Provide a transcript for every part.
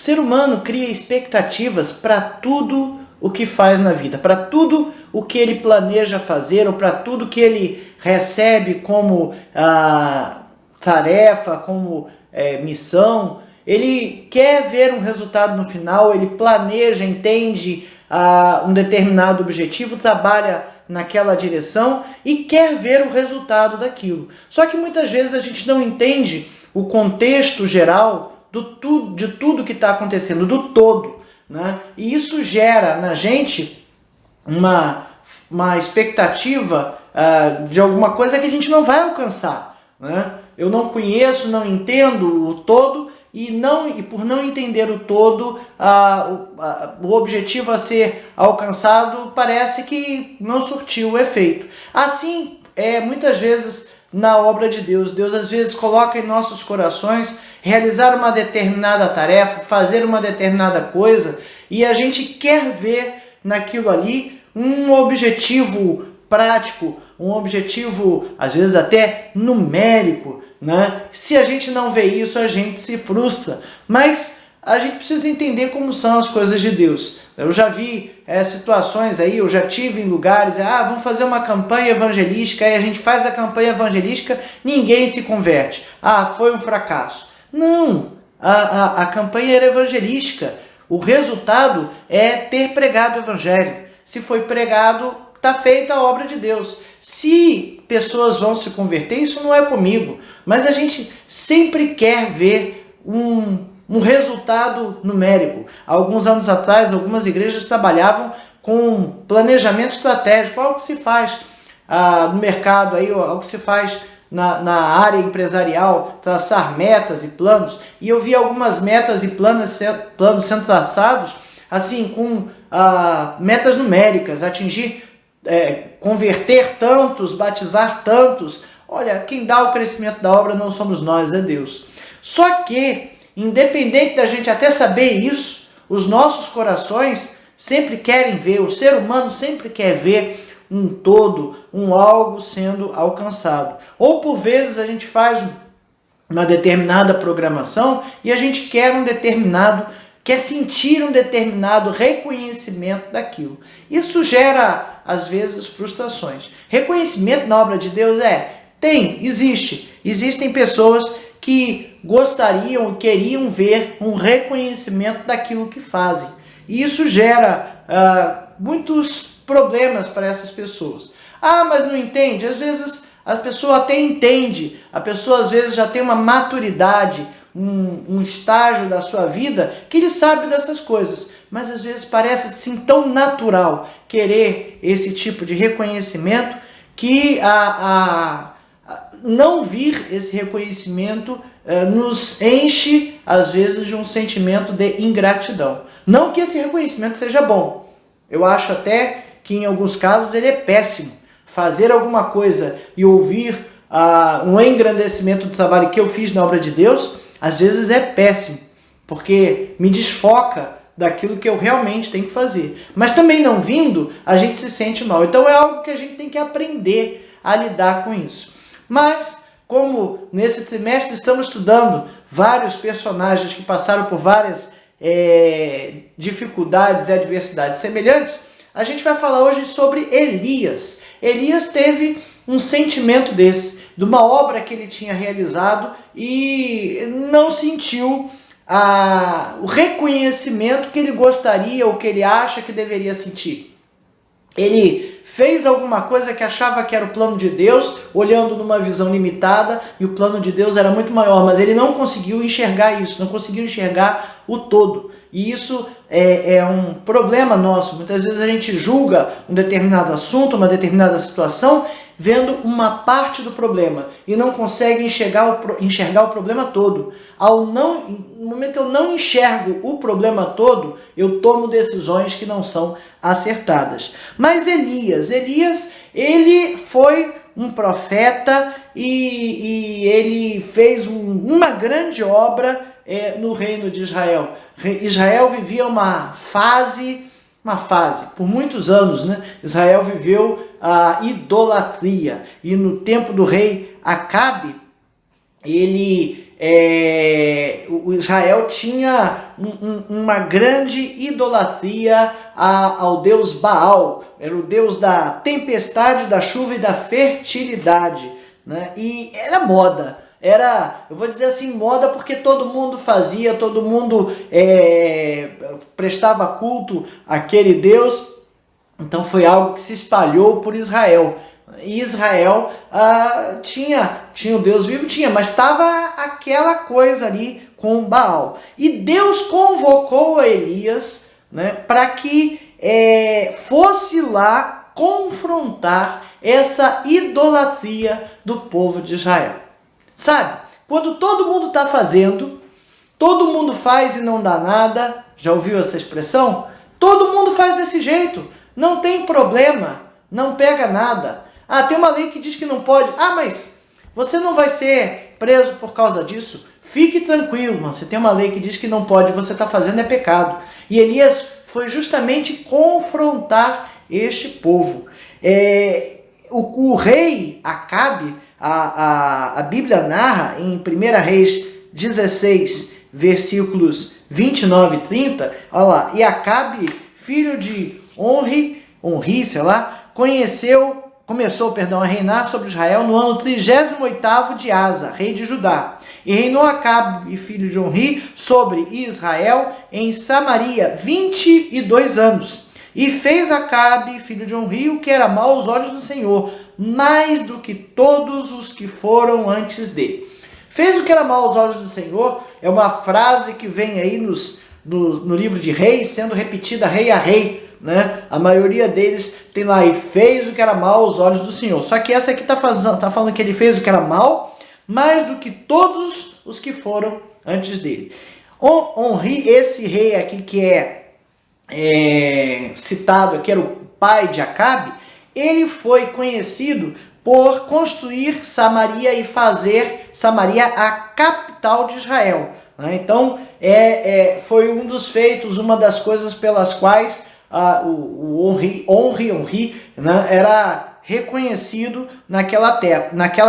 ser humano cria expectativas para tudo o que faz na vida, para tudo o que ele planeja fazer, ou para tudo que ele recebe como tarefa, como missão. Ele quer ver um resultado no final, ele planeja, entende um determinado objetivo, trabalha naquela direção e quer ver o resultado daquilo. Só que muitas vezes a gente não entende o contexto geral de tudo que está acontecendo, do todo, né? E isso gera na gente uma expectativa de alguma coisa que a gente não vai alcançar, né? Eu não conheço, não entendo o todo, e por não entender o todo, o objetivo a ser alcançado parece que não surtiu o efeito. Assim, muitas vezes na obra de Deus, Deus às vezes coloca em nossos corações realizar uma determinada tarefa, fazer uma determinada coisa, e a gente quer ver naquilo ali um objetivo prático, um objetivo às vezes até numérico, né? Se a gente não vê isso, a gente se frustra. Mas a gente precisa entender como são as coisas de Deus. Eu já vi situações aí, eu já tive em lugares, vamos fazer uma campanha evangelística, aí a gente faz a campanha evangelística, ninguém se converte. Foi um fracasso. Não, a campanha era evangelística. O resultado é ter pregado o evangelho. Se foi pregado, está feita a obra de Deus. Se pessoas vão se converter, isso não é comigo. Mas a gente sempre quer ver um resultado numérico. Alguns anos atrás, algumas igrejas trabalhavam com planejamento estratégico, algo que se faz no mercado, algo que se faz na área empresarial, traçar metas e planos. E eu vi algumas metas e planos sendo traçados assim, com metas numéricas, atingir, converter tantos, batizar tantos. Olha, quem dá o crescimento da obra não somos nós, é Deus. Só que, independente da gente até saber isso, os nossos corações sempre querem ver, o ser humano sempre quer ver um todo, um algo sendo alcançado. Ou por vezes a gente faz uma determinada programação e a gente quer sentir um determinado reconhecimento daquilo. Isso gera, às vezes, frustrações. Reconhecimento na obra de Deus existe. Existem pessoas que gostariam e queriam ver um reconhecimento daquilo que fazem. E isso gera muitos problemas para essas pessoas. Mas não entende? Às vezes a pessoa até entende, a pessoa às vezes já tem uma maturidade, um estágio da sua vida que ele sabe dessas coisas, mas às vezes parece assim tão natural querer esse tipo de reconhecimento que não vir esse reconhecimento nos enche às vezes de um sentimento de ingratidão. Não que esse reconhecimento seja bom, eu acho até que em alguns casos ele é péssimo. Fazer alguma coisa e ouvir um engrandecimento do trabalho que eu fiz na obra de Deus, às vezes é péssimo, porque me desfoca daquilo que eu realmente tenho que fazer. Mas também não vindo, a gente se sente mal. Então é algo que a gente tem que aprender a lidar com isso. Mas, como nesse trimestre estamos estudando vários personagens que passaram por várias dificuldades e adversidades semelhantes, a gente vai falar hoje sobre Elias. Elias teve um sentimento desse, de uma obra que ele tinha realizado e não sentiu o reconhecimento que ele gostaria ou que ele acha que deveria sentir. Ele fez alguma coisa que achava que era o plano de Deus, olhando numa visão limitada, e o plano de Deus era muito maior, mas ele não conseguiu enxergar isso, não conseguiu enxergar o todo. E isso é um problema nosso. Muitas vezes a gente julga um determinado assunto, uma determinada situação, vendo uma parte do problema e não consegue enxergar o problema todo. No momento que eu não enxergo o problema todo, eu tomo decisões que não são acertadas. Mas Elias, ele foi um profeta e ele fez uma grande obra no reino de Israel. Israel vivia uma fase, por muitos anos, né? Israel viveu a idolatria, e no tempo do rei Acabe, ele o Israel tinha uma grande idolatria ao deus Baal. Era o deus da tempestade, da chuva e da fertilidade, né? E era moda. Eu vou dizer assim, moda porque todo mundo fazia, todo mundo prestava culto àquele deus. Então foi algo que se espalhou por Israel. E Israel tinha o Deus vivo, mas estava aquela coisa ali com Baal. E Deus convocou a Elias, né, para que fosse lá confrontar essa idolatria do povo de Israel. Sabe, quando todo mundo está fazendo, todo mundo faz e não dá nada, já ouviu essa expressão? Todo mundo faz desse jeito, não tem problema, não pega nada. Tem uma lei que diz que não pode. Mas você não vai ser preso por causa disso. Fique tranquilo, mano. Você tem uma lei que diz que não pode, você está fazendo é pecado. E Elias foi justamente confrontar este povo. O rei Acabe, a Bíblia narra em 1 Reis 16, versículos 29 e 30, olha lá, e Acabe, filho de Onri, começou a reinar sobre Israel no ano 38º de Asa, rei de Judá. E reinou Acabe, filho de Onri, sobre Israel em Samaria 22 anos. E fez Acabe, filho de Onri, o que era mau aos olhos do Senhor, mais do que todos os que foram antes dele. Fez o que era mau aos olhos do Senhor é uma frase que vem aí no livro de Reis, sendo repetida rei a rei, né? A maioria deles tem lá, e fez o que era mal aos olhos do Senhor. Só que essa aqui tá falando que ele fez o que era mal, mais do que todos os que foram antes dele. Onri, esse rei aqui que citado aqui, era o pai de Acabe, ele foi conhecido por construir Samaria e fazer Samaria a capital de Israel, né? Então, foi um dos feitos, uma das coisas pelas quais o Onri, né, era reconhecido naquela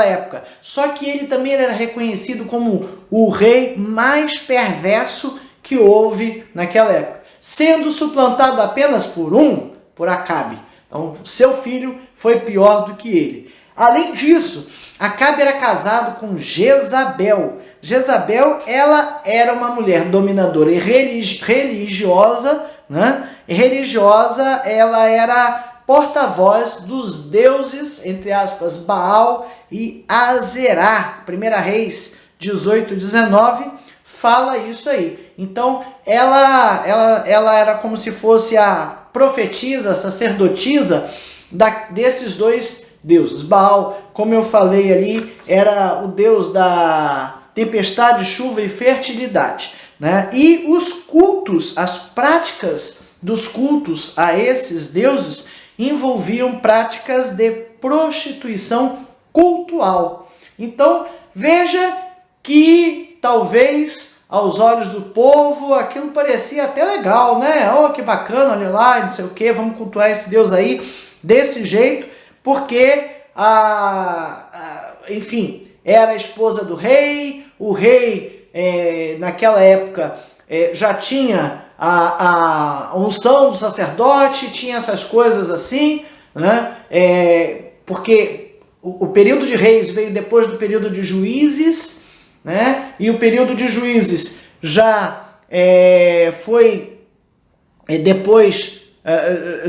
época. Por que ele também era reconhecido como o rei mais perverso que houve naquela época, sendo suplantado apenas por Acabe. Então, seu filho foi pior do que ele. Além disso, Acabe era casado com Jezabel. Jezabel, ela era uma mulher dominadora e religiosa, né? Ela era porta-voz dos deuses, entre aspas, Baal e Azerá. 1 Reis 18, 19 fala isso aí. Então, ela era como se fosse a profetisa, a sacerdotisa desses dois deuses. Baal, como eu falei ali, era o deus da tempestade, chuva e fertilidade, né? E os cultos, as práticas dos cultos a esses deuses envolviam práticas de prostituição cultual. Então, veja que talvez aos olhos do povo aquilo parecia até legal, né? Oh, que bacana, olha lá, não sei o que, vamos cultuar esse Deus aí desse jeito, porque, enfim, era a esposa do rei, o rei naquela época já tinha a unção do sacerdote, tinha essas coisas assim, né? Porque o período de reis veio depois do período de juízes, né? E o período de juízes já foi depois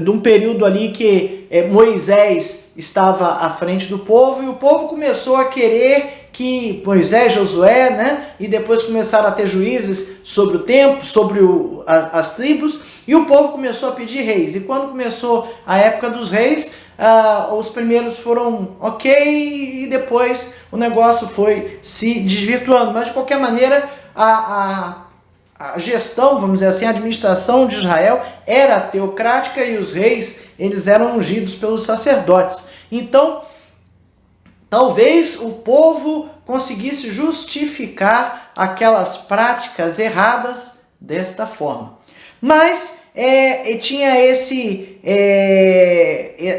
de um período ali que Moisés estava à frente do povo, e o povo começou a querer que Moisés, Josué, né? E depois começaram a ter juízes sobre o tempo, sobre as tribos, e o povo começou a pedir reis. E quando começou a época dos reis, os primeiros foram ok, e depois o negócio foi se desvirtuando. Mas de qualquer maneira, a gestão, vamos dizer assim, a administração de Israel era teocrática, e os reis, eles eram ungidos pelos sacerdotes. Então, talvez o povo conseguisse justificar aquelas práticas erradas desta forma. Mas tinha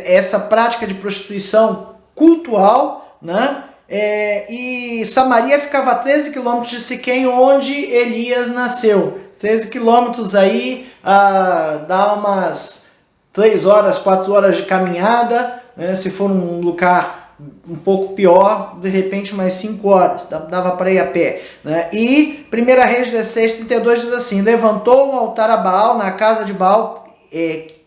essa prática de prostituição cultual, né? e Samaria ficava a 13 quilômetros de Siquém, onde Elias nasceu. 13 quilômetros aí, dá umas 3 horas, 4 horas de caminhada, né? Se for um lugar um pouco pior, de repente mais 5 horas, dava para ir a pé, né? E 1 Reis 16:32 diz assim: levantou um altar a Baal na casa de Baal,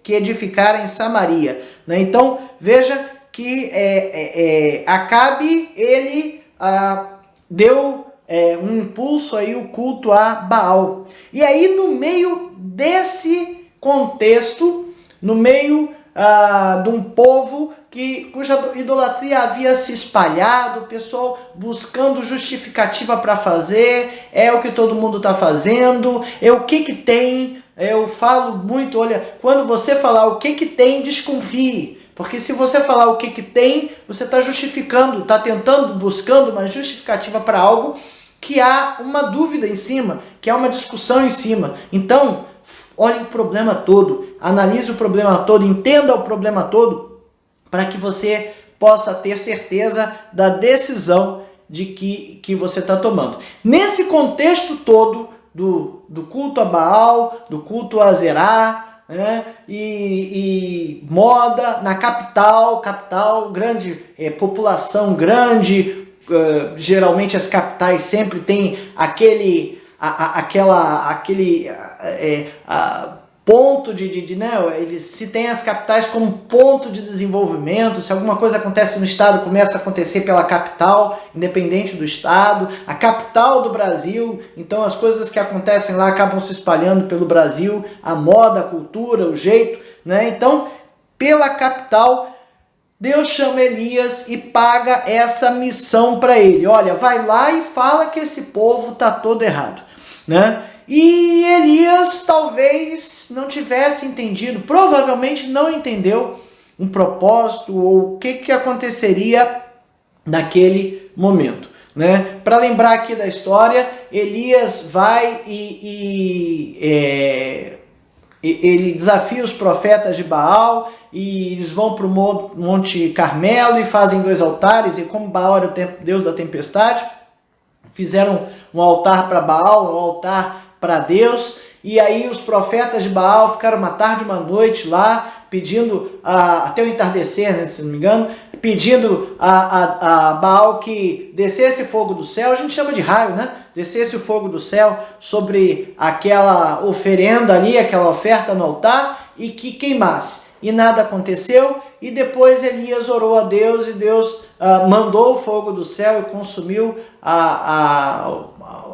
que edificara em Samaria, né? Então veja que Acabe, ele deu um impulso aí o culto a Baal. E aí no meio desse contexto, no meio de um povo cuja idolatria havia se espalhado, o pessoal buscando justificativa para fazer, é o que todo mundo está fazendo, o que tem. Eu falo muito, olha, quando você falar o que tem, desconfie. Porque se você falar o que tem, você está justificando, está buscando uma justificativa para algo que há uma dúvida em cima, que há uma discussão em cima. Então, olhe o problema todo, analise o problema todo, entenda o problema todo, para que você possa ter certeza da decisão de que você está tomando. Nesse contexto todo do culto a Baal, do culto a Azerá, né, e moda na capital, grande, população grande, geralmente as capitais sempre tem aquele ponto se tem as capitais como ponto de desenvolvimento. Se alguma coisa acontece no estado, começa a acontecer pela capital, independente do estado, a capital do Brasil, então as coisas que acontecem lá acabam se espalhando pelo Brasil, a moda, a cultura, o jeito, né? Então, pela capital, Deus chama Elias e paga essa missão para ele. Olha, vai lá e fala que esse povo está todo errado, né? E Elias talvez não tivesse entendido, provavelmente não entendeu um propósito ou o que aconteceria naquele momento, né? Para lembrar aqui da história, Elias vai ele desafia os profetas de Baal e eles vão para o Monte Carmelo e fazem 2 altares, e como Baal era o Deus da tempestade, fizeram um altar para Baal, um altar para Deus, e aí os profetas de Baal ficaram uma tarde e uma noite lá, pedindo, até o entardecer, né, se não me engano, pedindo a Baal que descesse fogo do céu, a gente chama de raio, né? Descesse o fogo do céu sobre aquela oferenda ali, aquela oferta no altar, e que queimasse. E nada aconteceu, e depois Elias orou a Deus, e Deus mandou o fogo do céu e consumiu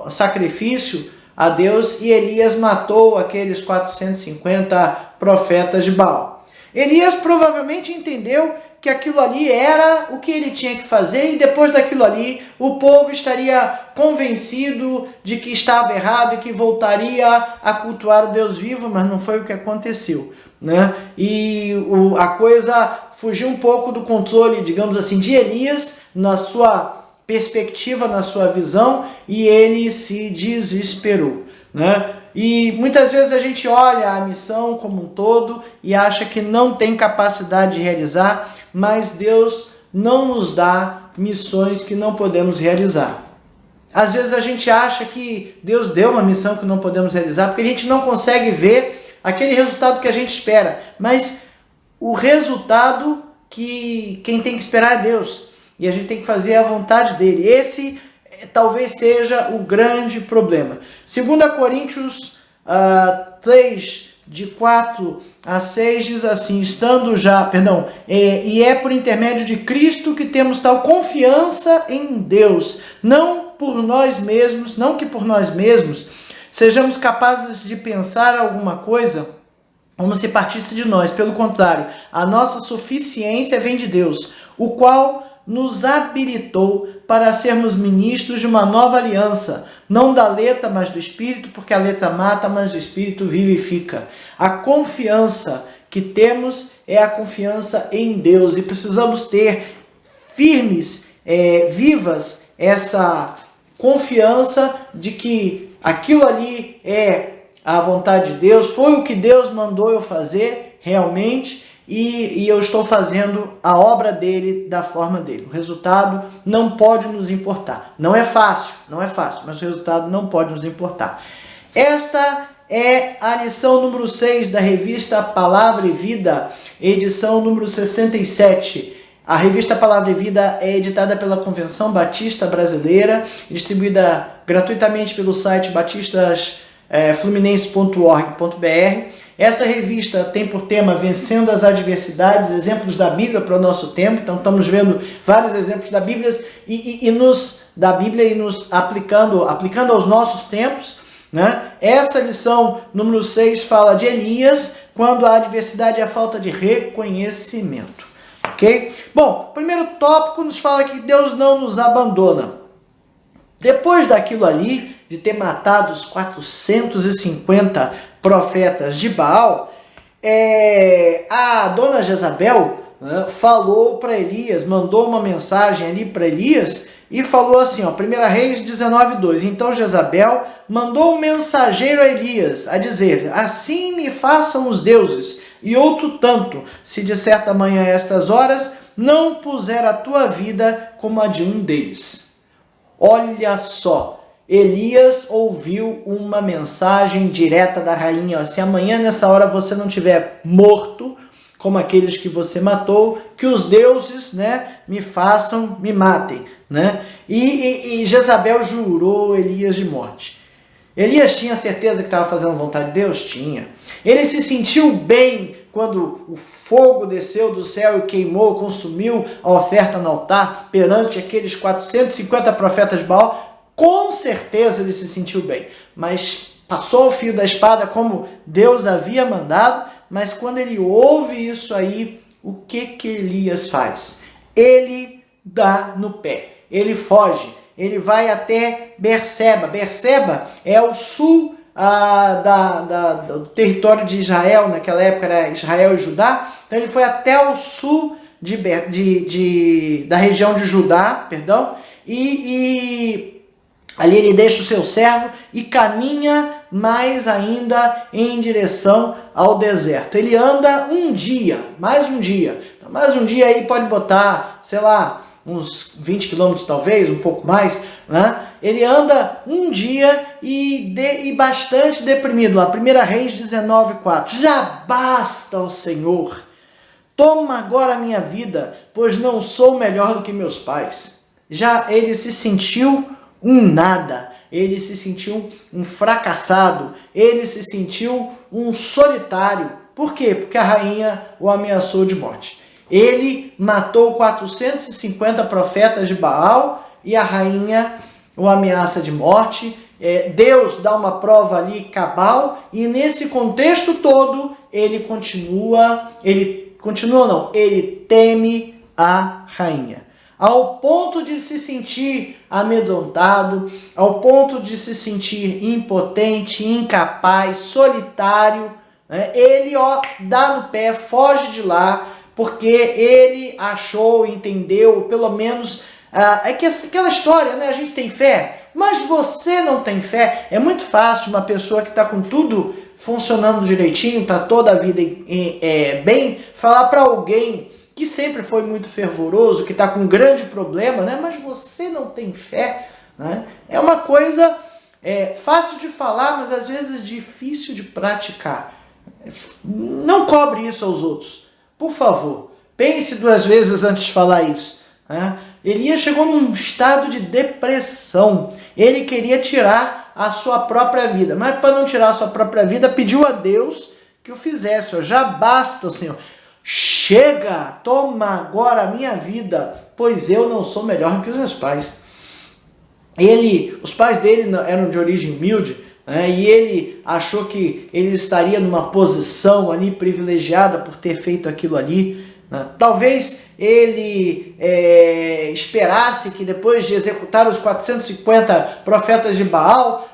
o sacrifício a Deus, e Elias matou aqueles 450 profetas de Baal. Elias provavelmente entendeu que aquilo ali era o que ele tinha que fazer, e depois daquilo ali o povo estaria convencido de que estava errado e que voltaria a cultuar o Deus vivo, mas não foi o que aconteceu, né? E a coisa fugiu um pouco do controle, digamos assim, de Elias, na sua perspectiva, na sua visão, e ele se desesperou, né? E muitas vezes a gente olha a missão como um todo e acha que não tem capacidade de realizar, mas Deus não nos dá missões que não podemos realizar. Às vezes a gente acha que Deus deu uma missão que não podemos realizar porque a gente não consegue ver aquele resultado que a gente espera, mas o resultado que quem tem que esperar é Deus. E a gente tem que fazer a vontade dele. Esse talvez seja o grande problema. 2 Coríntios 3, de 4 a 6, diz assim: e é por intermédio de Cristo que temos tal confiança em Deus, não que por nós mesmos sejamos capazes de pensar alguma coisa como se partisse de nós. Pelo contrário, a nossa suficiência vem de Deus, o qual nos habilitou para sermos ministros de uma nova aliança, não da letra, mas do Espírito, porque a letra mata, mas o Espírito vivifica. A confiança que temos é a confiança em Deus, e precisamos ter firmes, vivas, essa confiança de que aquilo ali é a vontade de Deus, foi o que Deus mandou eu fazer realmente, e eu estou fazendo a obra dele da forma dele. O resultado não pode nos importar. Não é fácil, mas o resultado não pode nos importar. Esta é a lição número 6 da revista Palavra e Vida, edição número 67. A revista Palavra e Vida é editada pela Convenção Batista Brasileira, distribuída gratuitamente pelo site batistasfluminense.org.br. Essa revista tem por tema Vencendo as Adversidades, exemplos da Bíblia para o nosso tempo. Então estamos vendo vários exemplos da Bíblia e nos aplicando aos nossos tempos, né? Essa lição número 6 fala de Elias quando a adversidade é a falta de reconhecimento. Ok? Bom, o primeiro tópico nos fala que Deus não nos abandona. Depois daquilo ali, de ter matado os 450 profetas de Baal, a dona Jezabel, né, falou para Elias, mandou uma mensagem ali para Elias e falou assim, ó, 1 Reis 19:2. Então Jezabel mandou um mensageiro a Elias a dizer: assim me façam os deuses, e outro tanto, se de certa manhã a estas horas não puser a tua vida como a de um deles. Olha só, Elias ouviu uma mensagem direta da rainha: ó, se amanhã nessa hora você não tiver morto, como aqueles que você matou, que os deuses, né, me matem, né? E Jezabel jurou Elias de morte. Elias tinha certeza que estava fazendo a vontade de Deus? Tinha. Ele se sentiu bem quando o fogo desceu do céu e queimou, consumiu a oferta no altar perante aqueles 450 profetas de Baal? Com certeza ele se sentiu bem, mas passou o fio da espada como Deus havia mandado. Mas quando ele ouve isso aí, o que Elias faz? Ele dá no pé, ele foge, ele vai até Berseba. Berseba é ao sul do território de Israel. Naquela época era Israel e Judá. Então ele foi até o sul da região de Judá, e ali ele deixa o seu servo e caminha mais ainda em direção ao deserto. Ele anda mais um dia aí pode botar, sei lá, uns 20 quilômetros talvez, um pouco mais, né? Ele anda um dia e bastante deprimido. Lá, 1 Reis 19:4. Já basta, ó Senhor, toma agora a minha vida, pois não sou melhor do que meus pais. Já ele se sentiu um nada, ele se sentiu um fracassado, ele se sentiu um solitário. Por quê? Porque a rainha o ameaçou de morte. Ele matou 450 profetas de Baal e a rainha o ameaça de morte. Deus dá uma prova ali cabal, e nesse contexto todo ele teme a rainha, ao ponto de se sentir amedrontado, ao ponto de se sentir impotente, incapaz, solitário, né? Ele dá no pé, foge de lá, porque ele achou, entendeu, pelo menos, que aquela história, né? A gente tem fé, mas você não tem fé. É muito fácil uma pessoa que está com tudo funcionando direitinho, está toda a vida bem, falar para alguém que sempre foi muito fervoroso, que está com um grande problema, né? Mas você não tem fé, né? É uma coisa fácil de falar, mas às vezes difícil de praticar. Não cobre isso aos outros. Por favor, pense 2 vezes antes de falar isso, né? Elias chegou num estado de depressão. Ele queria tirar a sua própria vida, mas para não tirar a sua própria vida, pediu a Deus que o fizesse. Já basta, Senhor. Chega, toma agora a minha vida, pois eu não sou melhor que os meus pais. Os pais dele eram de origem humilde, né, e ele achou que ele estaria numa posição ali privilegiada por ter feito aquilo ali, né? Talvez ele esperasse que depois de executar os 450 profetas de Baal,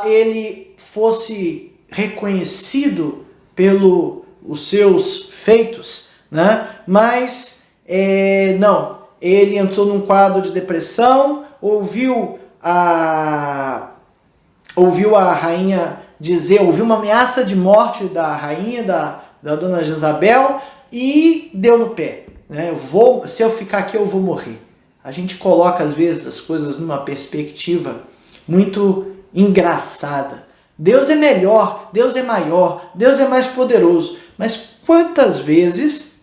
ele fosse reconhecido pelos seus feitos, né? Mas não, ele entrou num quadro de depressão, ouviu a rainha dizer, ouviu uma ameaça de morte da rainha, da dona Jezabel, e deu no pé. Né? Se eu ficar aqui eu vou morrer. A gente coloca às vezes as coisas numa perspectiva muito engraçada. Deus é melhor, Deus é maior, Deus é mais poderoso. Mas quantas vezes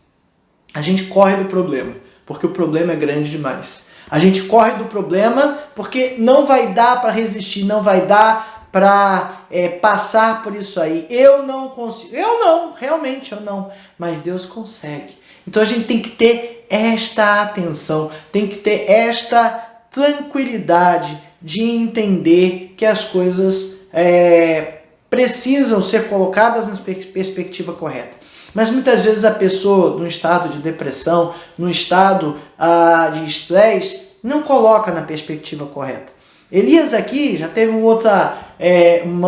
a gente corre do problema? Porque o problema é grande demais. A gente corre do problema porque não vai dar para resistir, não vai dar para passar por isso aí. Eu não consigo. Eu não, realmente eu não. Mas Deus consegue. Então a gente tem que ter esta atenção, tem que ter esta tranquilidade de entender que as coisas precisam ser colocadas na perspectiva correta. Mas muitas vezes a pessoa, num estado de depressão, num estado de estresse, não coloca na perspectiva correta. Elias aqui já teve uma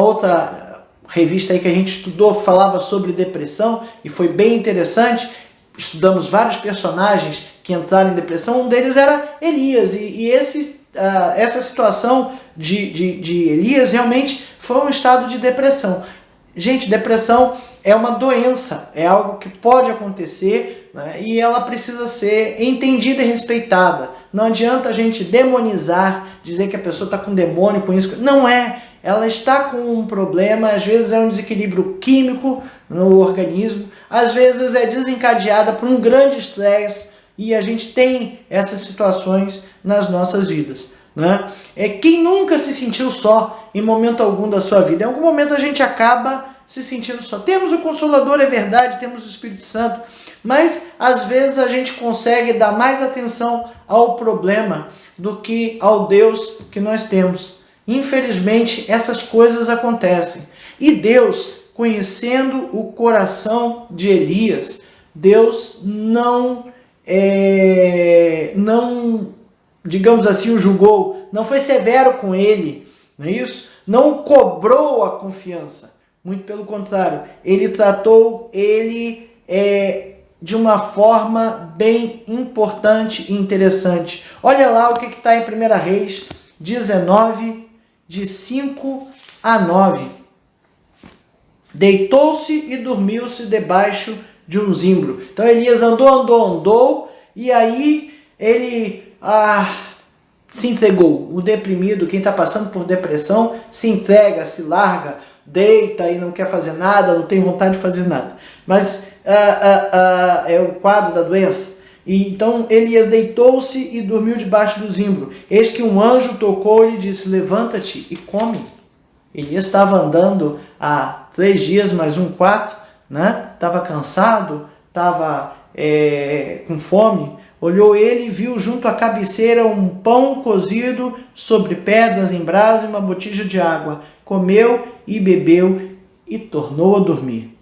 outra revista aí que a gente estudou, que falava sobre depressão, e foi bem interessante. Estudamos vários personagens que entraram em depressão, um deles era Elias, e essa situação de Elias realmente foi um estado de depressão. Gente, depressão é uma doença, é algo que pode acontecer, né, e ela precisa ser entendida e respeitada. Não adianta a gente demonizar, dizer que a pessoa está com demônio, com isso. Não é. Ela está com um problema, às vezes é um desequilíbrio químico no organismo, às vezes é desencadeada por um grande estresse, e a gente tem essas situações nas nossas vidas. Né? Quem nunca se sentiu só em momento algum da sua vida? Em algum momento a gente acaba se sentindo só. Temos o Consolador, é verdade, temos o Espírito Santo, mas às vezes a gente consegue dar mais atenção ao problema do que ao Deus que nós temos. Infelizmente, essas coisas acontecem. E Deus, conhecendo o coração de Elias, Deus não, digamos assim, o julgou, não foi severo com ele, não é isso? Não cobrou a confiança. Muito pelo contrário, ele tratou ele de uma forma bem importante e interessante. Olha lá o que está em 1 Reis 19, de 5 a 9. Deitou-se e dormiu-se debaixo de um zimbro. Então Elias andou, e aí ele se entregou. O deprimido, quem está passando por depressão, se entrega, se larga, deita e não quer fazer nada, não tem vontade de fazer nada. Mas é o quadro da doença. E então Elias deitou-se e dormiu debaixo do zimbro. Eis que um anjo tocou e lhe disse: levanta-te e come. Elias estava andando há 3 dias, mais 4, né? Estava cansado, estava com fome. Olhou ele e viu junto à cabeceira um pão cozido sobre pedras em brasa e uma botija de água. Comeu e bebeu e tornou a dormir.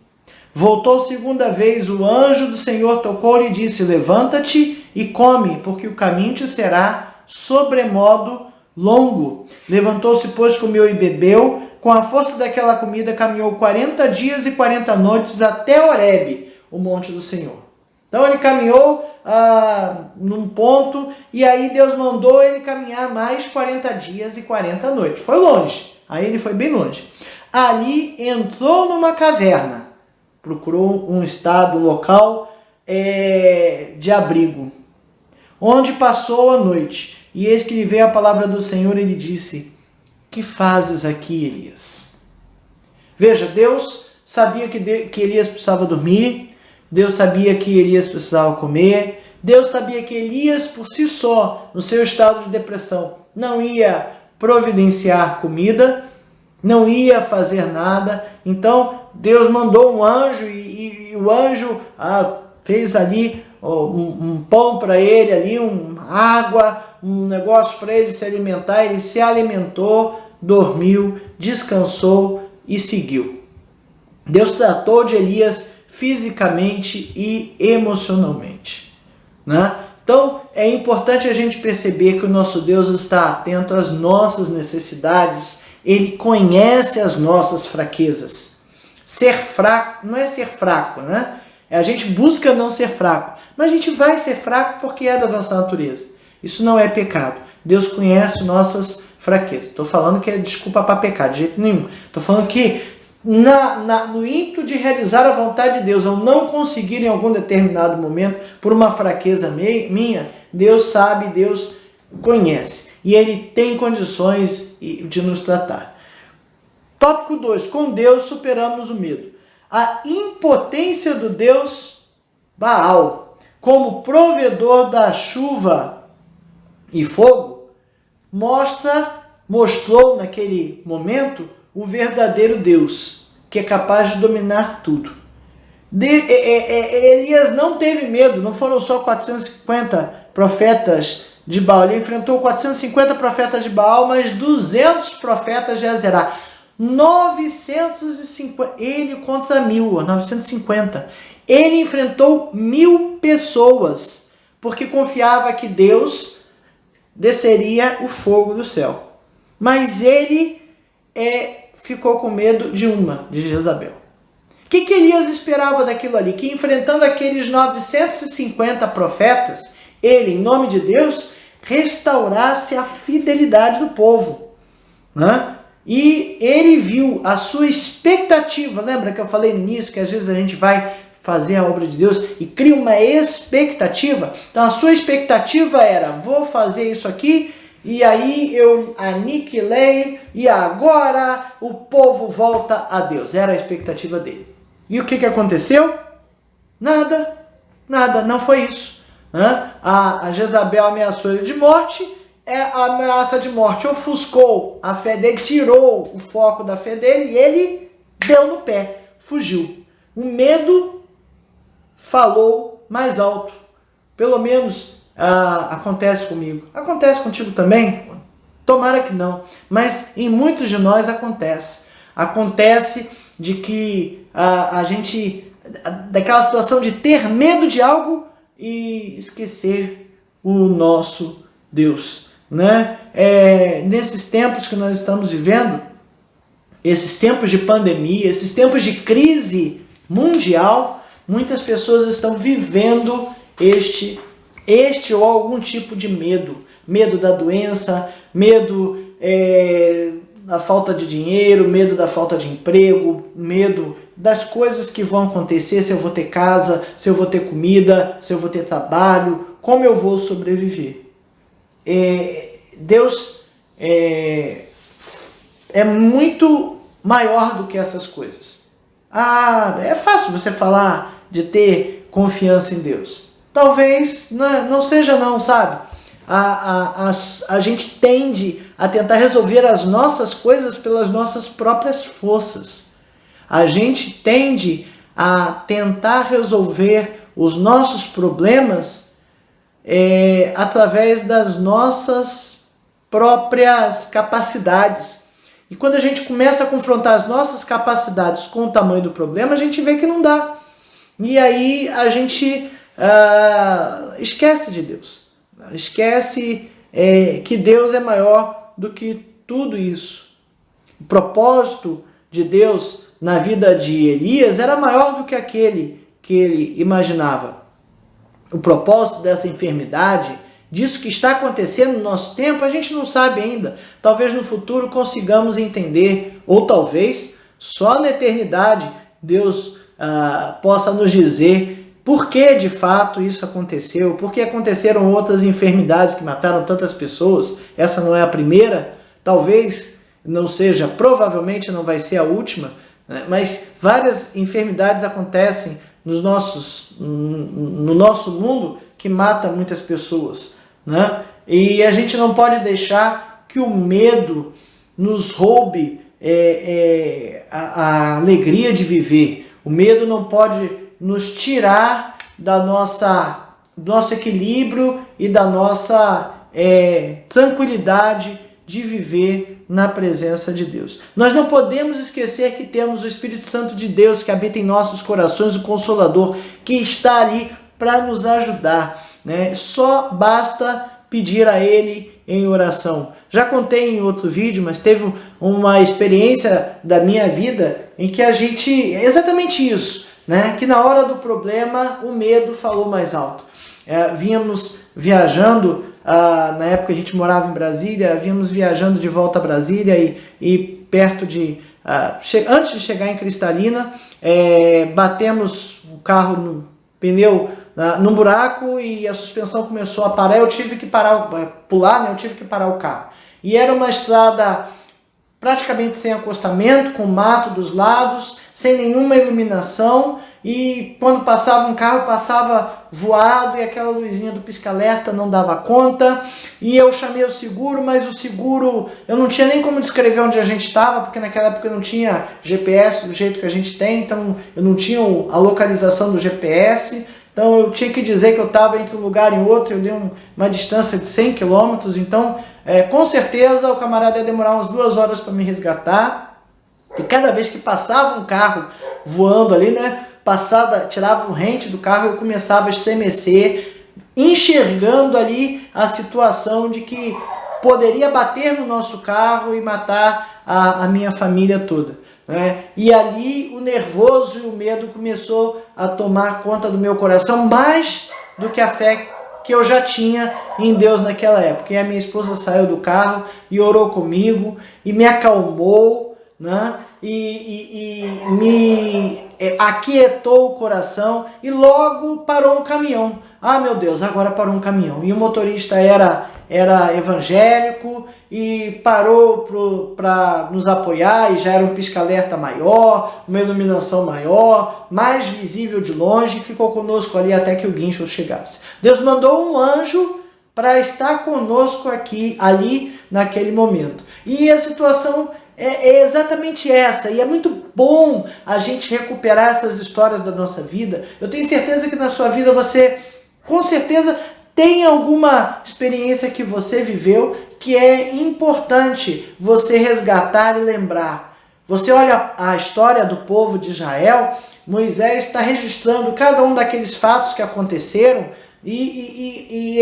Voltou segunda vez, o anjo do Senhor tocou-lhe e disse: levanta-te e come, porque o caminho te será sobremodo longo. Levantou-se, pois, comeu e bebeu. Com a força daquela comida caminhou 40 dias e 40 noites até Horebe, o monte do Senhor. Então ele caminhou num ponto, e aí Deus mandou ele caminhar mais 40 dias e 40 noites. Foi longe, aí ele foi bem longe. Ali entrou numa caverna, procurou um estado, um local de abrigo, onde passou a noite. E eis que lhe veio a palavra do Senhor e lhe disse: que fazes aqui, Elias? Veja, Deus sabia que Elias precisava dormir, Deus sabia que Elias precisava comer, Deus sabia que Elias, por si só, no seu estado de depressão, não ia providenciar comida, não ia fazer nada. Então Deus mandou um anjo, e o anjo fez ali um pão para ele, ali uma água, um negócio para ele se alimentar. Ele se alimentou, dormiu, descansou e seguiu. Deus tratou de Elias fisicamente e emocionalmente, né? Então é importante a gente perceber que o nosso Deus está atento às nossas necessidades. Ele conhece as nossas fraquezas. Ser fraco não é ser fraco, né? A gente busca não ser fraco, mas a gente vai ser fraco porque é da nossa natureza. Isso não é pecado. Deus conhece nossas fraquezas. Estou falando que é desculpa para pecar, de jeito nenhum. Estou falando que no ímpeto de realizar a vontade de Deus, ao não conseguir em algum determinado momento, por uma fraqueza minha, Deus sabe, Deus conhece. E Ele tem condições de nos tratar. Tópico 2. Com Deus superamos o medo. A impotência do Deus Baal, como provedor da chuva e fogo, mostrou naquele momento o verdadeiro Deus, que é capaz de dominar tudo. Elias não teve medo, não foram só 450 profetas de Baal, ele enfrentou 450 profetas de Baal, mas 200 profetas de Azerá. 950, ele contra 950. Ele enfrentou 1000 pessoas, porque confiava que Deus desceria o fogo do céu. Mas ele ficou com medo de Jezabel. O que Elias esperava daquilo ali? Que enfrentando aqueles 950 profetas, ele, em nome de Deus, restaurasse a fidelidade do povo. Né? E ele viu a sua expectativa. Lembra que eu falei no início que às vezes a gente vai fazer a obra de Deus e cria uma expectativa? Então a sua expectativa era: vou fazer isso aqui, e aí eu aniquilei, e agora o povo volta a Deus. Era a expectativa dele. E o que aconteceu? Nada, não foi isso. A Jezabel ameaçou ele de morte, a ameaça de morte ofuscou a fé dele, tirou o foco da fé dele, e ele deu no pé, fugiu. O medo falou mais alto. Pelo menos acontece comigo. Acontece contigo também? Tomara que não. Mas em muitos de nós acontece. Acontece de que a gente, daquela situação de ter medo de algo e esquecer o nosso Deus. Né? Nesses tempos que nós estamos vivendo, esses tempos de pandemia, esses tempos de crise mundial, muitas pessoas estão vivendo este ou algum tipo de medo. Medo da doença, medo da falta de dinheiro, medo da falta de emprego, medo das coisas que vão acontecer, se eu vou ter casa, se eu vou ter comida, se eu vou ter trabalho, como eu vou sobreviver. Deus é muito maior do que essas coisas. É fácil você falar de ter confiança em Deus. Talvez não seja não, sabe? A gente tende a tentar resolver as nossas coisas pelas nossas próprias forças. A gente tende a tentar resolver os nossos problemas através das nossas próprias capacidades. E quando a gente começa a confrontar as nossas capacidades com o tamanho do problema, a gente vê que não dá. E aí a gente esquece de Deus. Esquece que Deus é maior do que tudo isso. O propósito de Deus na vida de Elias era maior do que aquele que ele imaginava. O propósito dessa enfermidade, disso que está acontecendo no nosso tempo, a gente não sabe ainda. Talvez no futuro consigamos entender, ou talvez só na eternidade Deus possa nos dizer por que de fato isso aconteceu, por que aconteceram outras enfermidades que mataram tantas pessoas. Essa não é a primeira, talvez não seja, provavelmente não vai ser a última, né? Mas várias enfermidades acontecem no nosso mundo que mata muitas pessoas, né? E a gente não pode deixar que o medo nos roube a alegria de viver. O medo não pode nos tirar do nosso equilíbrio e da nossa tranquilidade de viver na presença de Deus. Nós não podemos esquecer que temos o Espírito Santo de Deus que habita em nossos corações, o Consolador, que está ali para nos ajudar, né? Só basta pedir a Ele em oração. Já contei em outro vídeo, mas teve uma experiência da minha vida em que exatamente isso, né? Que na hora do problema o medo falou mais alto. Vínhamos viajando, na época a gente morava em Brasília, vínhamos viajando de volta a Brasília e perto de antes de chegar em Cristalina, batemos o carro no pneu num buraco e a suspensão começou a parar. Eu tive que pular, né? Eu tive que parar o carro. E era uma estrada praticamente sem acostamento, com mato dos lados, sem nenhuma iluminação, e quando passava um carro, passava voado, e aquela luzinha do pisca-alerta não dava conta, e eu chamei o seguro, mas o seguro, eu não tinha nem como descrever onde a gente estava, porque naquela época eu não tinha GPS do jeito que a gente tem, então eu não tinha a localização do GPS, então eu tinha que dizer que eu estava entre um lugar e outro, eu dei uma distância de 100 quilômetros, então com certeza o camarada ia demorar umas 2 horas para me resgatar, e cada vez que passava um carro voando ali, né, tirava o rente do carro, eu começava a estremecer, enxergando ali a situação de que poderia bater no nosso carro e matar a minha família toda, né? E ali o nervoso e o medo começou a tomar conta do meu coração, mais do que a fé que eu já tinha em Deus naquela época. E a minha esposa saiu do carro e orou comigo e me acalmou, né? E me aquietou o coração, e logo parou um caminhão. Ah, meu Deus, agora parou um caminhão. E o motorista era evangélico e parou para nos apoiar, e já era um pisca-alerta maior, uma iluminação maior, mais visível de longe, e ficou conosco ali até que o guincho chegasse. Deus mandou um anjo para estar conosco ali naquele momento. E a situação é exatamente essa, e é muito bom a gente recuperar essas histórias da nossa vida. Eu tenho certeza que na sua vida você, com certeza, tem alguma experiência que você viveu que é importante você resgatar e lembrar. Você olha a história do povo de Israel, Moisés está registrando cada um daqueles fatos que aconteceram, e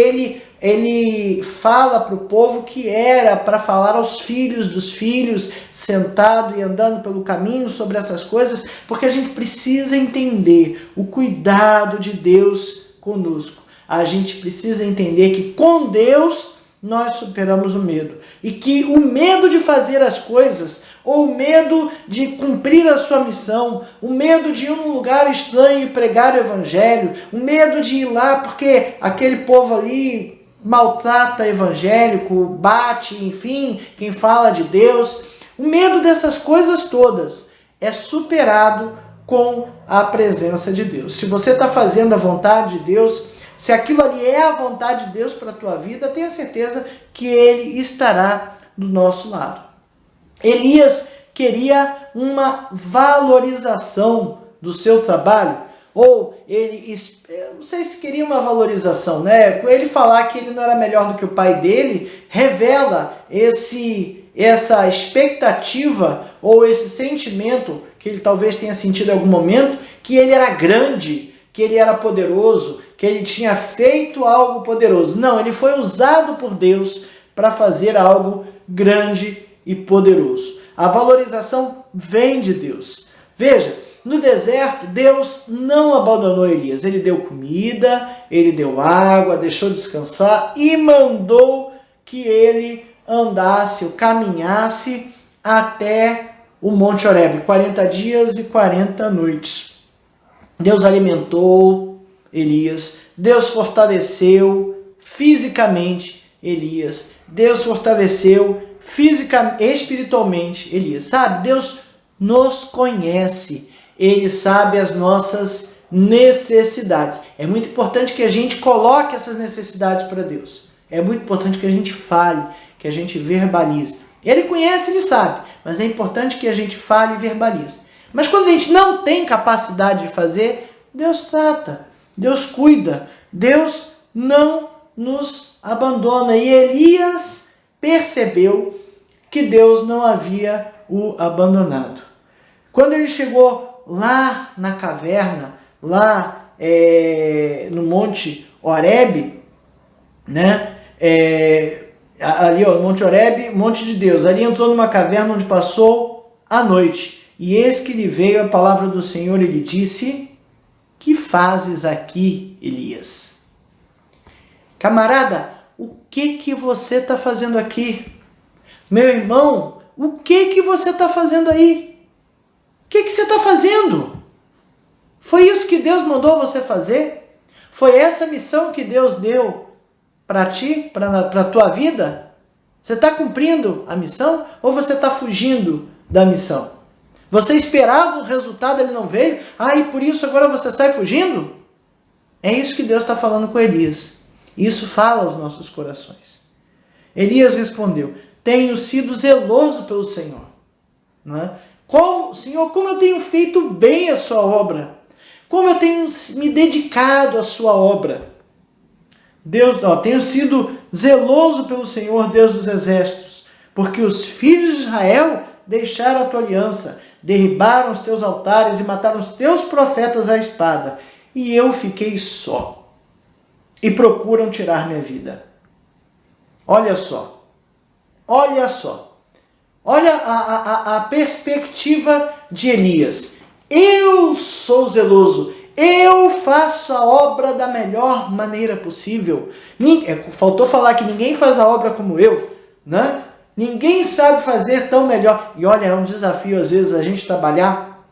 ele fala para o povo que era para falar aos filhos dos filhos, sentado e andando pelo caminho sobre essas coisas, porque a gente precisa entender o cuidado de Deus conosco. A gente precisa entender que com Deus nós superamos o medo, e que o medo de fazer as coisas, ou o medo de cumprir a sua missão, o medo de ir num lugar estranho e pregar o evangelho, o medo de ir lá porque aquele povo ali maltrata evangélico, bate, enfim, quem fala de Deus, o medo dessas coisas todas é superado com a presença de Deus. Se você está fazendo a vontade de Deus, se aquilo ali é a vontade de Deus para a tua vida, tenha certeza que Ele estará do nosso lado. Elias queria uma valorização do seu trabalho, ou ele, não sei se queria uma valorização, né? Ele falar que ele não era melhor do que o pai dele, revela essa expectativa, ou esse sentimento que ele talvez tenha sentido em algum momento, que ele era grande, que ele era poderoso, que ele tinha feito algo poderoso. Não, ele foi usado por Deus para fazer algo grande e poderoso. A valorização vem de Deus. Veja, no deserto, Deus não abandonou Elias. Ele deu comida, ele deu água, deixou descansar e mandou que ele andasse ou caminhasse até o Monte Horebe, 40 dias e 40 noites. Deus alimentou Elias, Deus fortaleceu fisicamente Elias, Deus fortaleceu espiritualmente Elias. Sabe, Deus nos conhece, Ele sabe as nossas necessidades. É muito importante que a gente coloque essas necessidades para Deus. É muito importante que a gente fale, que a gente verbalize. Ele conhece, Ele sabe, mas é importante que a gente fale e verbalize. Mas quando a gente não tem capacidade de fazer, Deus trata, Deus cuida, Deus não nos abandona. E Elias percebeu que Deus não havia o abandonado. Quando ele chegou lá na caverna, lá no Monte Horebe, né? Ali, ó, Monte Horebe, Monte de Deus. Ali entrou numa caverna onde passou a noite. E eis que lhe veio a palavra do Senhor e lhe disse: que fazes aqui, Elias? Camarada, o que você está fazendo aqui? Meu irmão, o que você está fazendo aí? que você está fazendo? Foi isso que Deus mandou você fazer? Foi essa missão que Deus deu para ti, para a tua vida? Você está cumprindo a missão ou você está fugindo da missão? Você esperava o resultado, ele não veio? E por isso agora você sai fugindo? É isso que Deus está falando com Elias. Isso fala aos nossos corações. Elias respondeu: tenho sido zeloso pelo Senhor. Não é? Senhor, como eu tenho feito bem a sua obra. Como eu tenho me dedicado à sua obra. Tenho sido zeloso pelo Senhor, Deus dos exércitos, porque os filhos de Israel deixaram a tua aliança, derribaram os teus altares e mataram os teus profetas à espada, e eu fiquei só, e procuram tirar minha vida. Olha só, olha a perspectiva de Elias. Eu sou zeloso, eu faço a obra da melhor maneira possível. Faltou falar que ninguém faz a obra como eu, né? Ninguém sabe fazer tão melhor. E olha, é um desafio às vezes a gente trabalhar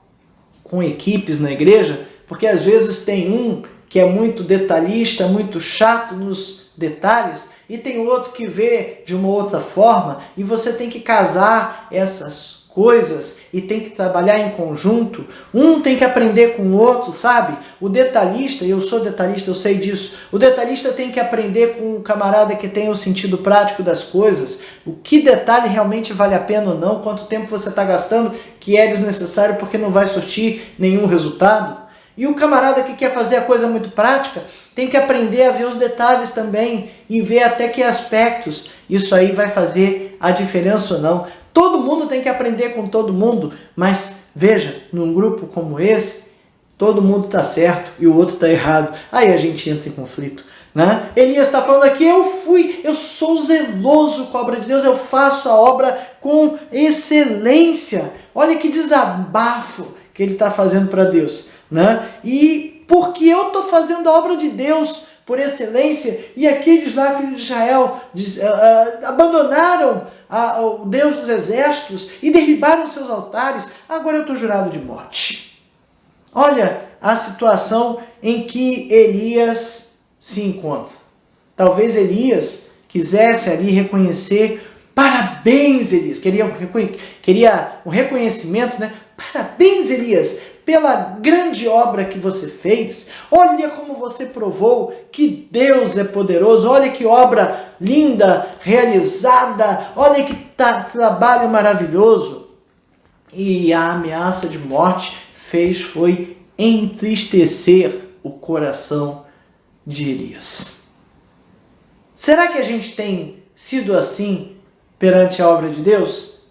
com equipes na igreja, porque às vezes tem um que é muito detalhista, muito chato nos detalhes, e tem outro que vê de uma outra forma, e você tem que casar essas coisas e tem que trabalhar em conjunto. Um tem que aprender com o outro, sabe? O detalhista, eu sou detalhista, eu sei disso. O detalhista tem que aprender com um camarada que tem o sentido prático das coisas. O que detalhe realmente vale a pena ou não, quanto tempo você está gastando que é desnecessário porque não vai surtir nenhum resultado. E o camarada que quer fazer a coisa muito prática tem que aprender a ver os detalhes também e ver até que aspectos isso aí vai fazer a diferença ou não. Todo mundo tem que aprender com todo mundo, mas veja, num grupo como esse, todo mundo está certo e o outro está errado. Aí a gente entra em conflito, né? Elias está falando aqui, eu sou zeloso com a obra de Deus, eu faço a obra com excelência. Olha que desabafo que ele está fazendo para Deus, né? E porque eu estou fazendo a obra de Deus por excelência, e aqueles lá, filhos de Israel, abandonaram o Deus dos exércitos e derribaram seus altares, agora eu estou jurado de morte. Olha a situação em que Elias se encontra. Talvez Elias quisesse ali reconhecer, parabéns Elias, queria um reconhecimento, né? Parabéns Elias, pela grande obra que você fez. Olha como você provou que Deus é poderoso. Olha que obra linda, realizada. Olha que trabalho maravilhoso. E a ameaça de morte foi entristecer o coração de Elias. Será que a gente tem sido assim perante a obra de Deus?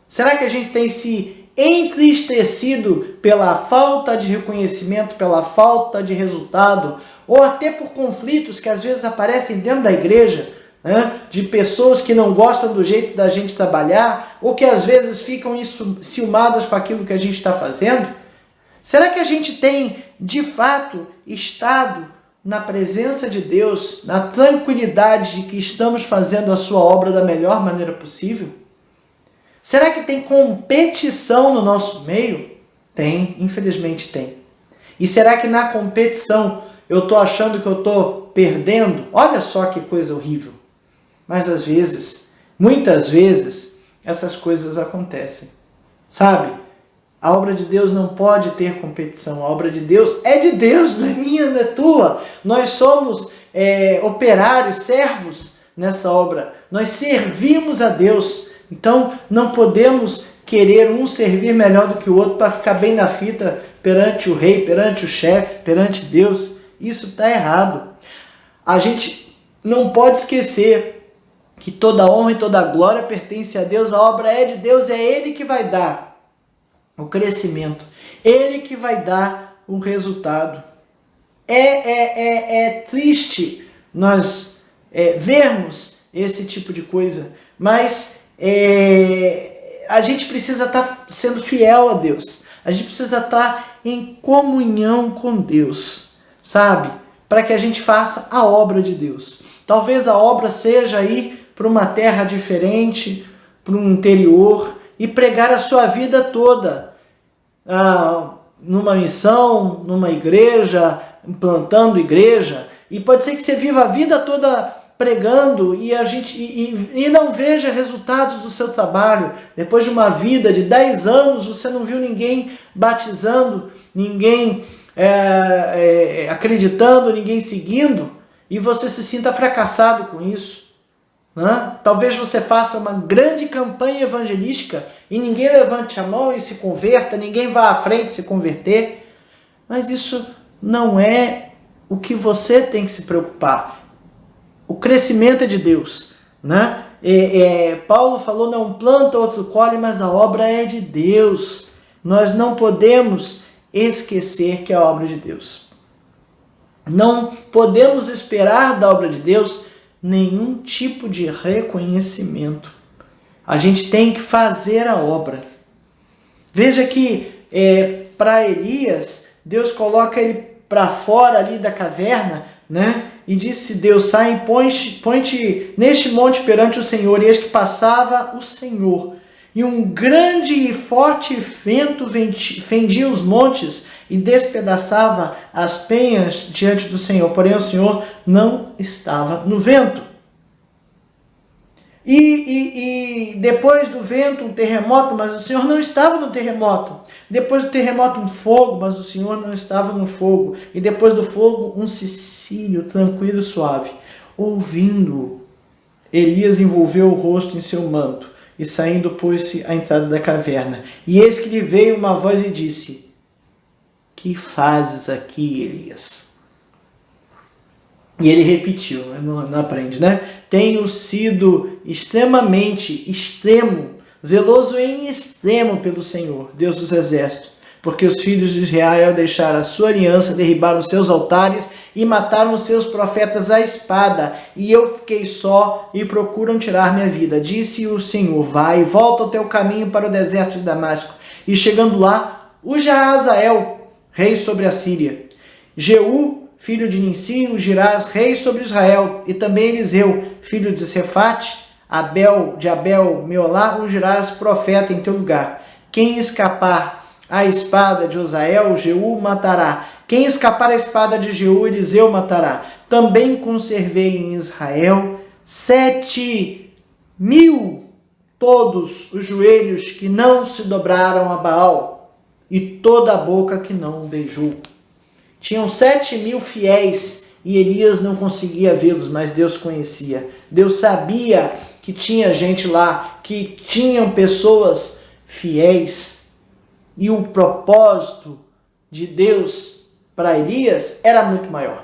Será que a gente tem se entristecido pela falta de reconhecimento, pela falta de resultado, ou até por conflitos que às vezes aparecem dentro da igreja, né? De pessoas que não gostam do jeito da gente trabalhar, ou que às vezes ficam enciumadas com aquilo que a gente está fazendo? Será que a gente tem, de fato, estado na presença de Deus, na tranquilidade de que estamos fazendo a sua obra da melhor maneira possível? Será que tem competição no nosso meio? Tem, infelizmente tem. E será que na competição eu estou achando que eu estou perdendo? Olha só que coisa horrível. Mas às vezes, muitas vezes, essas coisas acontecem. Sabe? A obra de Deus não pode ter competição. A obra de Deus é de Deus, não é minha, não é tua. Nós somos operários, servos nessa obra. Nós servimos a Deus. Então, não podemos querer um servir melhor do que o outro para ficar bem na fita perante o rei, perante o chefe, perante Deus. Isso está errado. A gente não pode esquecer que toda honra e toda glória pertence a Deus. A obra é de Deus, é Ele que vai dar o crescimento. Ele que vai dar o resultado. É triste nós vermos esse tipo de coisa, mas a gente precisa estar sendo fiel a Deus. A gente precisa estar em comunhão com Deus, sabe? Para que a gente faça a obra de Deus. Talvez a obra seja ir para uma terra diferente, para um interior, e pregar a sua vida toda. numa missão, numa igreja, implantando igreja, e pode ser que você viva a vida toda pregando e não veja resultados do seu trabalho. Depois de uma vida de 10 anos, você não viu ninguém batizando, ninguém acreditando, ninguém seguindo, e você se sinta fracassado com isso. Né? Talvez você faça uma grande campanha evangelística e ninguém levante a mão e se converta, ninguém vá à frente se converter, mas isso não é o que você tem que se preocupar. O crescimento é de Deus. Né? Paulo falou, não planta, outro colhe, mas a obra é de Deus. Nós não podemos esquecer que é a obra de Deus. Não podemos esperar da obra de Deus nenhum tipo de reconhecimento. A gente tem que fazer a obra. Veja que para Elias, Deus coloca ele para fora ali da caverna, né? E disse Deus, sai e põe-te neste monte perante o Senhor. E eis que passava o Senhor, e um grande e forte vento fendia os montes e despedaçava as penhas diante do Senhor. Porém o Senhor não estava no vento. E depois do vento um terremoto, mas o Senhor não estava no terremoto. Depois do terremoto um fogo, mas o Senhor não estava no fogo. E depois do fogo um cicílio tranquilo e suave. Ouvindo, Elias envolveu o rosto em seu manto e saindo pôs-se à entrada da caverna. E eis que lhe veio uma voz e disse, que fazes aqui, Elias? E ele repetiu, não aprende, né? Tenho sido extremo, zeloso em extremo pelo Senhor, Deus dos exércitos, porque os filhos de Israel deixaram a sua aliança, derribaram seus altares e mataram os seus profetas à espada, e eu fiquei só e procuram tirar minha vida. Disse o Senhor, vai, volta o teu caminho para o deserto de Damasco. E chegando lá, o Jahazael, rei sobre a Síria, Jeú, filho de Ninsi, o Girás, rei sobre Israel, e também Eliseu, filho de Sefate, de Abel, Meolá, ungirás profeta em teu lugar. Quem escapar à espada de Osael, Jeú matará. Quem escapar à espada de Jeú, Eliseu matará. Também conservei em Israel 7.000 todos os joelhos que não se dobraram a Baal, e toda a boca que não beijou. Tinham 7.000 fiéis e Elias não conseguia vê-los, mas Deus conhecia. Deus sabia que tinha gente lá, que tinham pessoas fiéis. E o propósito de Deus para Elias era muito maior.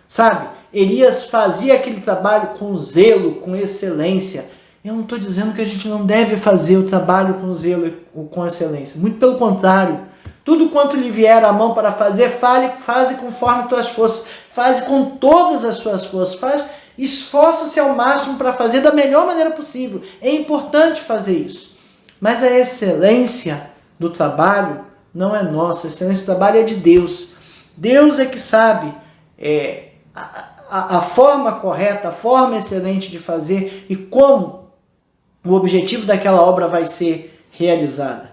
Sabe, Elias fazia aquele trabalho com zelo, com excelência. Eu não estou dizendo que a gente não deve fazer o trabalho com zelo ou com excelência. Muito pelo contrário. Tudo quanto lhe vier à mão para fazer, faze conforme tuas forças. Faze com todas as suas forças. Esforça-se ao máximo para fazer da melhor maneira possível. É importante fazer isso. Mas a excelência do trabalho não é nossa. A excelência do trabalho é de Deus. Deus é que sabe a forma correta, a forma excelente de fazer e como o objetivo daquela obra vai ser realizada.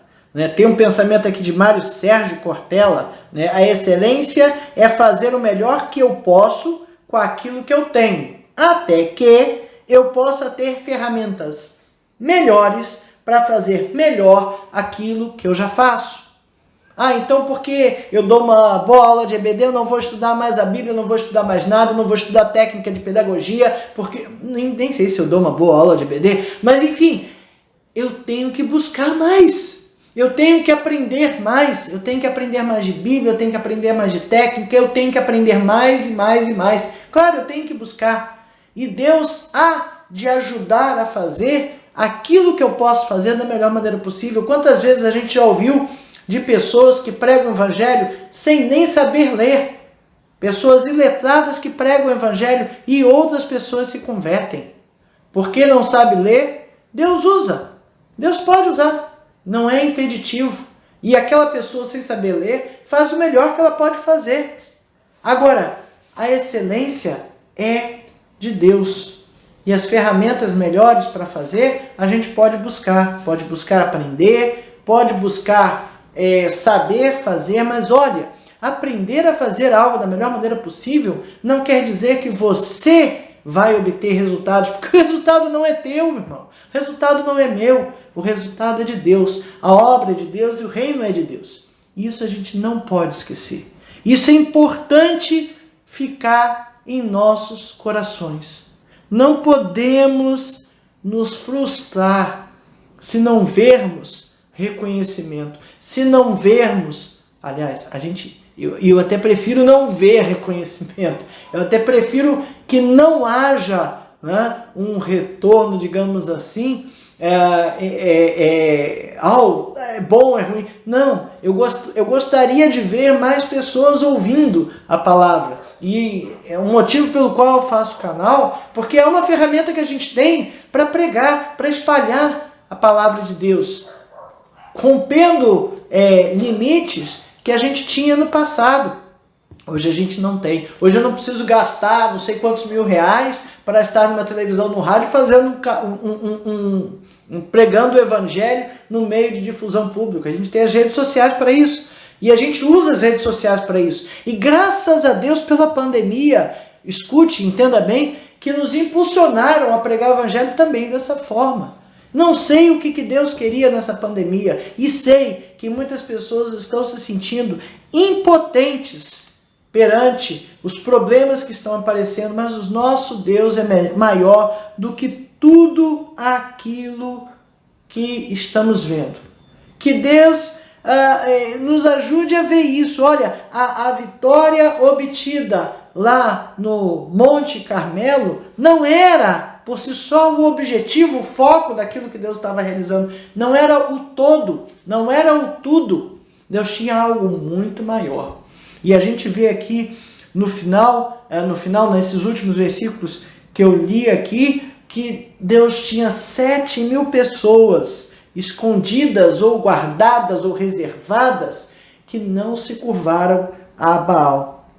Tem um pensamento aqui de Mário Sérgio Cortella, né? A excelência é fazer o melhor que eu posso com aquilo que eu tenho, até que eu possa ter ferramentas melhores para fazer melhor aquilo que eu já faço. Então porque eu dou uma boa aula de EBD, eu não vou estudar mais a Bíblia, eu não vou estudar mais nada, eu não vou estudar técnica de pedagogia, porque nem sei se eu dou uma boa aula de EBD, mas enfim, eu tenho que buscar mais. Eu tenho que aprender mais, eu tenho que aprender mais de Bíblia, eu tenho que aprender mais de técnica, eu tenho que aprender mais e mais e mais. Claro, eu tenho que buscar. E Deus há de ajudar a fazer aquilo que eu posso fazer da melhor maneira possível. Quantas vezes a gente já ouviu de pessoas que pregam o evangelho sem nem saber ler? Pessoas iletradas que pregam o evangelho e outras pessoas se convertem. Porque não sabe ler, Deus usa. Deus pode usar. Não é impeditivo. E aquela pessoa sem saber ler faz o melhor que ela pode fazer. Agora, a excelência é de Deus. E as ferramentas melhores para fazer, a gente pode buscar. Pode buscar aprender, pode buscar saber fazer, mas olha, aprender a fazer algo da melhor maneira possível não quer dizer que você vai obter resultados, porque o resultado não é teu, meu irmão. O resultado não é meu, o resultado é de Deus. A obra é de Deus e o reino é de Deus. Isso a gente não pode esquecer. Isso é importante ficar em nossos corações. Não podemos nos frustrar se não vermos reconhecimento, se não vermos, aliás, eu até prefiro não ver reconhecimento, eu até prefiro que não haja, né, um retorno, digamos assim, é bom, é ruim. Não, eu gostaria de ver mais pessoas ouvindo a palavra. E é um motivo pelo qual eu faço o canal, porque é uma ferramenta que a gente tem para pregar, para espalhar a palavra de Deus, rompendo limites que a gente tinha no passado. Hoje a gente não tem. Hoje eu não preciso gastar não sei quantos mil reais para estar numa televisão, no rádio, fazendo pregando o evangelho no meio de difusão pública. A gente tem as redes sociais para isso. E a gente usa as redes sociais para isso. E graças a Deus pela pandemia, escute, entenda bem, que nos impulsionaram a pregar o evangelho também dessa forma. Não sei o que Deus queria nessa pandemia. E sei que muitas pessoas estão se sentindo impotentes perante os problemas que estão aparecendo, mas o nosso Deus é maior do que tudo aquilo que estamos vendo. Que Deus nos ajude a ver isso. Olha, a vitória obtida lá no Monte Carmelo não era por si só o objetivo, o foco daquilo que Deus estava realizando. Não era o todo, não era o tudo. Deus tinha algo muito maior. E a gente vê aqui no final, nesses últimos versículos que eu li aqui, que Deus tinha 7.000 pessoas escondidas ou guardadas ou reservadas que não se curvaram a Baal.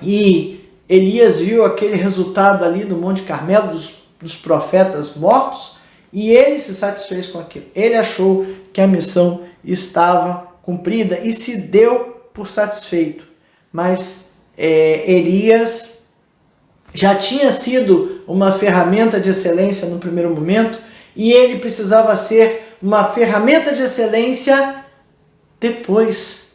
E Elias viu aquele resultado ali no Monte Carmelo dos profetas mortos e ele se satisfez com aquilo. Ele achou que a missão estava cumprida e se deu por satisfeito. Mas Elias já tinha sido uma ferramenta de excelência no primeiro momento e ele precisava ser uma ferramenta de excelência depois.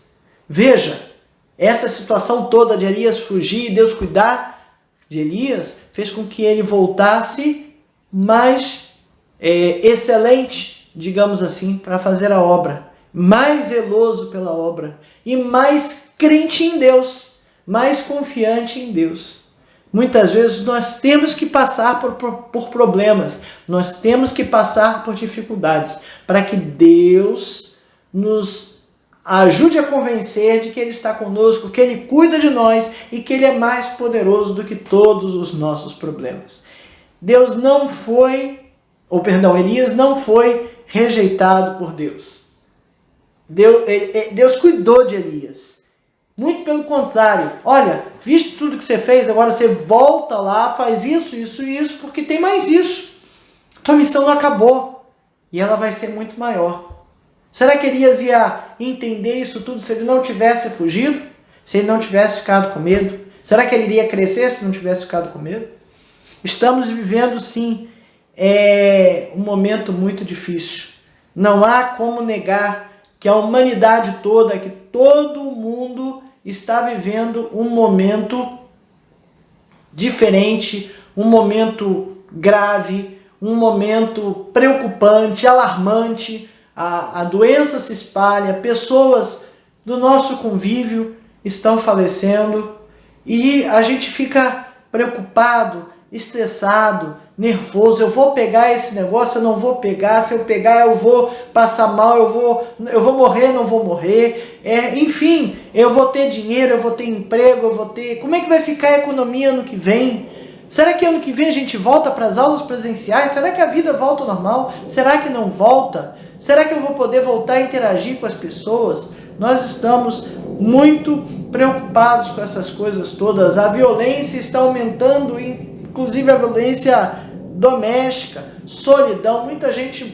Veja, essa situação toda de Elias fugir e Deus cuidar de Elias fez com que ele voltasse mais excelente, digamos assim, para fazer a obra, mais zeloso pela obra e mais crente em Deus, mais confiante em Deus. Muitas vezes nós temos que passar por problemas, nós temos que passar por dificuldades, para que Deus nos ajude a convencer de que Ele está conosco, que Ele cuida de nós e que Ele é mais poderoso do que todos os nossos problemas. Elias não foi rejeitado por Deus. Deus cuidou de Elias. Muito pelo contrário. Olha, visto tudo que você fez, agora você volta lá, faz isso, isso e isso, porque tem mais isso. Tua missão não acabou. E ela vai ser muito maior. Será que Elias ia entender isso tudo se ele não tivesse fugido? Se ele não tivesse ficado com medo? Será que ele iria crescer se não tivesse ficado com medo? Estamos vivendo, sim, um momento muito difícil. Não há como negar que a humanidade toda, que todo mundo está vivendo um momento diferente, um momento grave, um momento preocupante, alarmante. A doença se espalha, pessoas do nosso convívio estão falecendo e a gente fica preocupado, estressado, nervoso. Eu vou pegar esse negócio, eu não vou pegar, se eu pegar eu vou passar mal, eu vou morrer, não vou morrer, enfim, eu vou ter dinheiro, eu vou ter emprego, como é que vai ficar a economia ano que vem? Será que ano que vem a gente volta para as aulas presenciais? Será que a vida volta ao normal? Será que não volta? Será que eu vou poder voltar a interagir com as pessoas? Nós estamos muito preocupados com essas coisas todas. A violência está aumentando, inclusive a violência doméstica, solidão, muita gente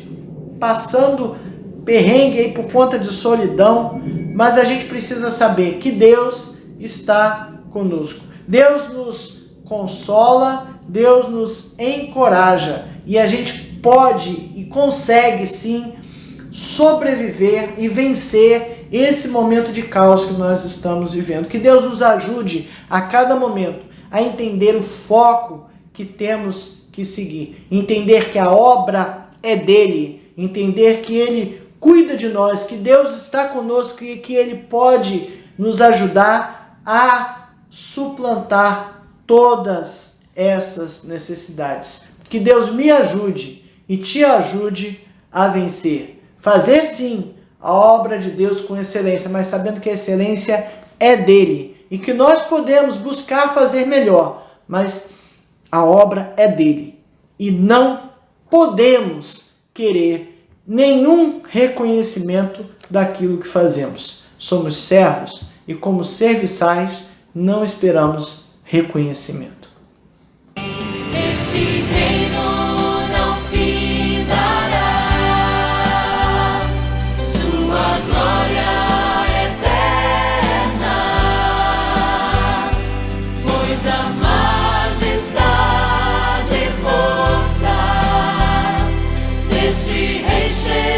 passando perrengue aí por conta de solidão, mas a gente precisa saber que Deus está conosco. Deus nos consola, Deus nos encoraja e a gente pode e consegue sim sobreviver e vencer esse momento de caos que nós estamos vivendo. Que Deus nos ajude a cada momento a entender o foco que temos que seguir, entender que a obra é dele, entender que ele cuida de nós, que Deus está conosco e que ele pode nos ajudar a suplantar todas essas necessidades. Que Deus me ajude e te ajude a vencer. Fazer sim a obra de Deus com excelência, mas sabendo que a excelência é dele e que nós podemos buscar fazer melhor, mas a obra é dele e não podemos querer nenhum reconhecimento daquilo que fazemos. Somos servos e, como serviçais, não esperamos reconhecimento. Esse reino não findará, sua glória eterna, pois a majestade e força desse rei chega.